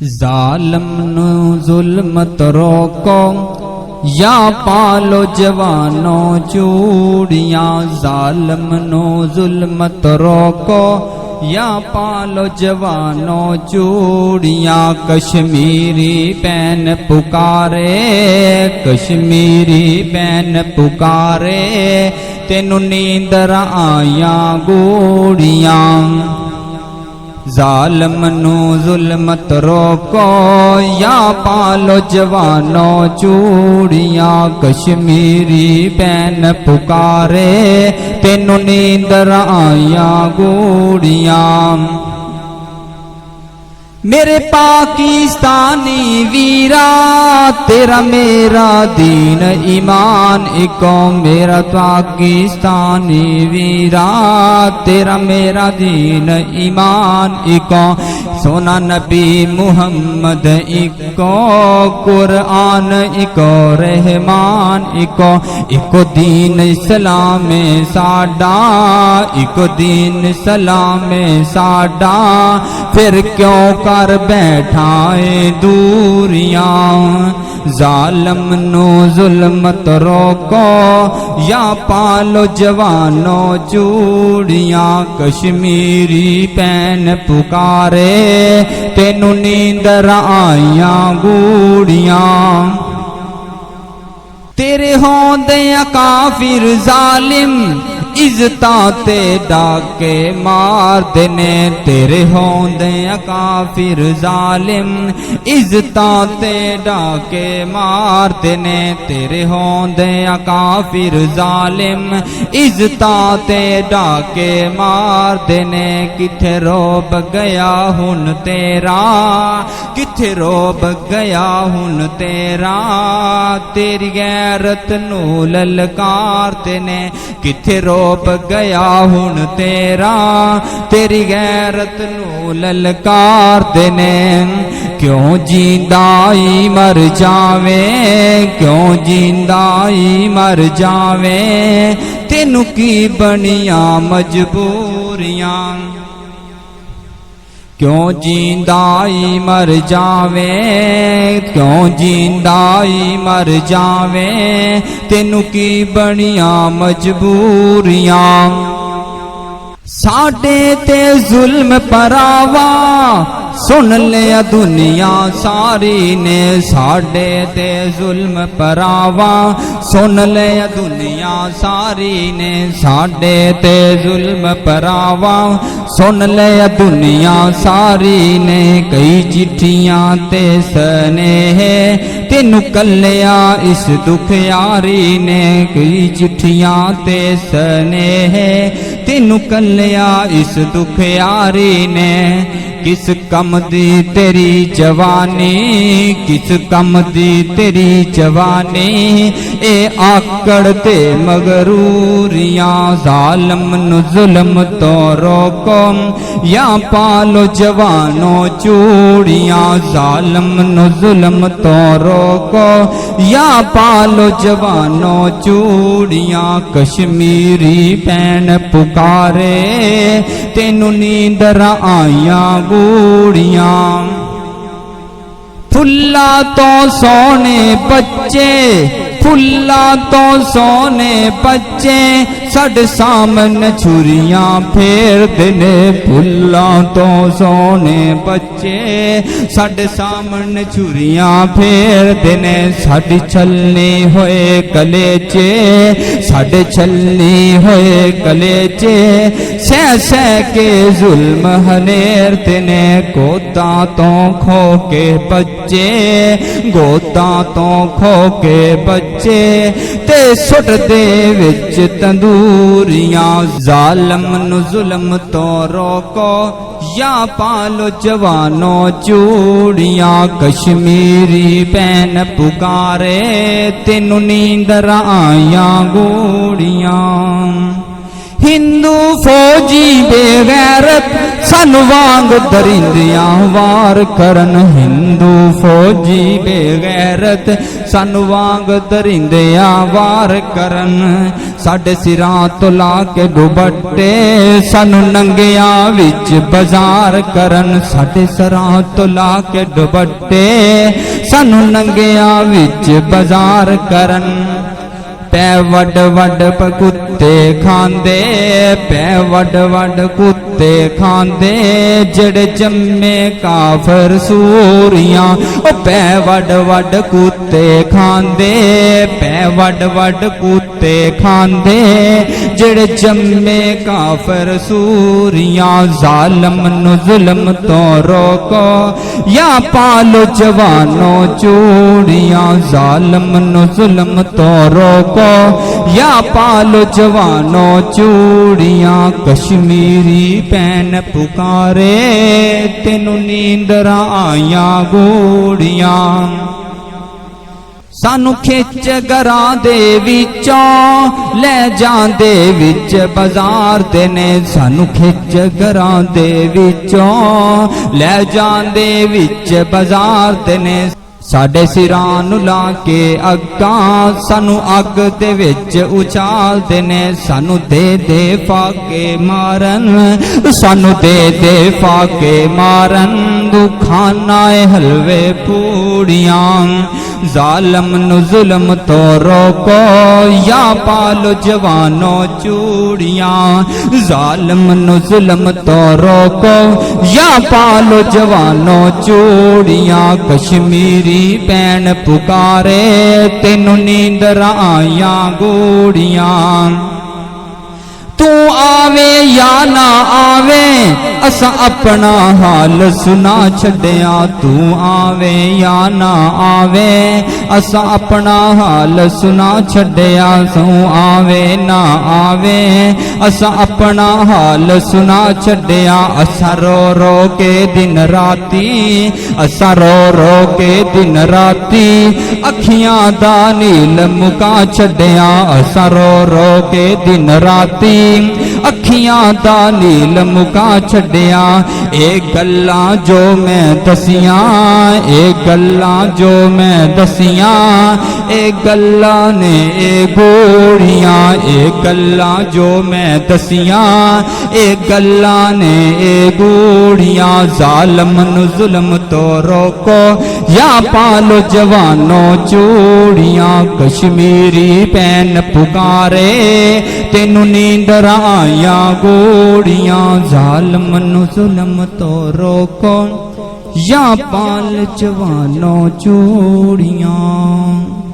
जालम नु जुल्मत रोको या पालो जवानो चूड़ियां। जालम नु जुल्मत रोको या पालो जवानो चूड़ियां। कश्मीरी बैन पुकारे, कश्मीरी बैन पुकारे, तेनू नींदर आया गूड़ियां। जालम नु जुल्मत रोको या पालो जवानो चूड़ियां। कश्मीरी बैन पुकारे, तेनू नींदर आया गूड़ियां। मेरे पाकिस्तानी वीरा, तेरा मेरा दीन ईमान इको। मेरा पाकिस्तानी वीरा, तेरा मेरा दीन ईमान इको। सोना नबी मुहम्मद इको, कुरआन इको, रहमान इको। इको दीन इस्लाम साडा, इको दीन इस्लाम साडा। फिर क्यों कर बैठाए दूरियां। जालम नु जुल्मत रोको या पालो जवानो चूड़ियां। कश्मीरी बैन पुकारे, तेनू नींदर आया गूड़ियां। तेरे होंदे काफिर जालिम, इज्जतां ते डाके मार देने। तेरे होंदे काफिर जालिम, इज्जतां ते डाके मार देने। तेरे होंदे काफिर जालिम, इज्जतां ते डाके मार देने। किथे रोब गया हुन तेरा, किथे रोब गया हुन तेरा। तेरी गैरत नू ललकार देने। किथे रोब गया हुन तेरा, तेरी गैरत नू ललकार देने। क्यों जिंदाई मर जावे, क्यों जिंदाई मर जावे। तेनू की बनिया मजबूरियां। क्यों जिंदाई मर जावे, क्यों जिंदाई मर जावे। तेनू की बनिया मजबूरियां। साडे ते जुल्म परावा, सुन लिया दुनिया सारी ने। साडे ते जुल्म परावा, सुन लिया दुनिया सारी ने। साडे ते जुल्म परावा, सुन लिया दुनिया सारी ने। कई चिट्ठियां ते स्नेह, तेनू कल्लिया इस दुख यारी ने। कई चिट्ठियां ते स्नेह, तेनू कल्लिया इस दुख यारी ने। किस कम दी तेरी जवानी, किस कम दी तेरी जवानी। ए आकड़ ते मगरूरियां। जालम नु जुल्म तो रोको या पालो जवानो चूड़ियां। जालम नु जुल्म तो रोको या पालो जवानो चूड़ियां। कश्मीरी बैन पुकारे, तेनू नींदर आया गूड़ियां। फुल्ला तो सोने बच्चे, फुल्ला तो सोने बच्चे। साडे सामने छुरियां फेर देने। फुल्ला तो सोने बच्चे, साडे सामने छुरियां फेर देने। साडी छलनी होए कलेचे, साडे छलनी होए कलेचे। सह सह के जुल्म हनेर देने। गोदा तो खो के बच्चे, गोदा तो खो के बच्चे। ते सुट दे विच तंदूरियां। जालम नु जुल्म तो रोको या पालो जवानो चूड़ियां। कश्मीरी बैन पुकारे, तेनू नींदर आया गूड़ियां। हिंदू फौजी बेगैरत, ਸਾਨੂੰ ਵਾਂਗ ਦਰਿੰਦਿਆਂ ਵਾਰ ਕਰਨ ਹਿੰਦੂ ਫੌਜੀ ਬੇਗੈਰਤ ਸਾਨੂੰ ਵਾਂਗ ਦਰਿੰਦਿਆਂ ਵਾਰ ਕਰਨ ਸਾਡੇ ਸਿਰਾਂ ਤੋਂ ਲਾ ਕੇ ਦੁਪੱਟੇ ਸਾਨੂੰ ਨੰਗਿਆਂ ਵਿੱਚ ਬਾਜ਼ਾਰ ਕਰਨ ਸਾਡੇ ਸਿਰਾਂ ਤੋਂ ਲਾ ਕੇ ਦੁਪੱਟੇ ਸਾਨੂੰ ਨੰਗਿਆਂ ਵਿੱਚ ਬਾਜ਼ਾਰ ਕਰਨ ਪੈ ਵੱਡ ਵੱਡ ਕੁੱਤੇ ਖਾਂਦੇ ਪੈ ਵੱਡ ਵੱਡ ਕੁੱਤੇ ਖਾਂਦੇ ਜਿਹੜੇ ਜੰਮੇ ਕਾਫਰ ਸੂਰੀਆਂ ਉਹ ਪੈ ਵੱਡ ਵੱਡ ਕੁੱਤੇ ਖਾਂਦੇ ਪੈ ਵੱਡ ਵੱਡ ਕੁੱਤੇ ਖਾਂਦੇ ਜਿਹੜੇ ਜੰਮੇ ਕਾਫਰ ਸੂਰੀਆਂ ਜ਼ਾਲਮ ਨੂੰ ਜ਼ੁਲਮ ਤੋਂ ਰੋਕੋ ਜਾਂ ਪਾਲੋ ਜਵਾਨੋ ਚੂੜੀਆਂ ਜ਼ਾਲਮ ਨੂੰ ਜ਼ੁਲਮ ਤੋਂ ਰੋਕੋ या पालो जवानो चूड़ियां कश्मीरी पैन पुकारे तेनू नींदरा आया गोड़ियां सानू खिच घरां दे विचों ले जांदे विच बाजार दे ने सानू खिच घरां दे विचों ले जांदे विच बाजार दे ने ਸਾਡੇ ਸਿਰਾਂ ਨੂੰ ਲਾ ਕੇ ਅੱਗਾਂ ਸਾਨੂੰ ਅੱਗ ਦੇ ਵਿੱਚ ਉਛਾਲਦੇ ਨੇ ਸਾਨੂੰ ਦੇ ਦੇ ਫਾਕੇ ਮਾਰਨ ਸਾਨੂੰ ਦੇ ਦੇ ਫਾਕੇ ਮਾਰਨ ਦੁਖਾਨਾ ਏ ਹਲਵੇ ਪੂੜੀਆਂ ਜ਼ਾਲਮ ਨੂੰ ਜ਼ੁਲਮ ਤੋਂ ਰੋਕੋ ਜਾਂ ਪਾਲੋ ਜਵਾਨੋ ਚੂੜੀਆਂ ਜ਼ਾਲਮ ਨੂੰ ਜ਼ੁਲਮ ਤੋਂ ਰੋਕੋ ਜਾਂ ਪਾਲੋ ਜਵਾਨੋ ਚੂੜੀਆਂ ਕਸ਼ਮੀਰੀ पैन पुकारे तेनू नींदर आया गोड़ियां तू आवे या ना आवे असा अपना हाल सुना छड़िया तू आवे या ना आवे असा अपना हाल सुना छड़िया तू आवे ना आवे असा अपना हाल सुना छड़िया असा रो रो के दिन राती असा रो रो के दिन राती अखियां दा नील मुका छड़िया असा रो रो के दिन राती अखियां दा नील मुका छड़िया ए गल्लां जो मैं दसियां ए गल्लां जो मैं दसियां ए गल्लां ने ए गोड़ियां ए गल्लां जो मैं दसियां ए गल्लां ने ए गोड़ियां ज़ालिम नु ज़ुल्म तो रोको या पालो जवानो चूड़ियां कश्मीरी पैन पुकारे तेनू नींदर आया गोड़ियां ज़ालिम नु ज़ुल्म तो रोको या पाल जवानो चूड़ियां।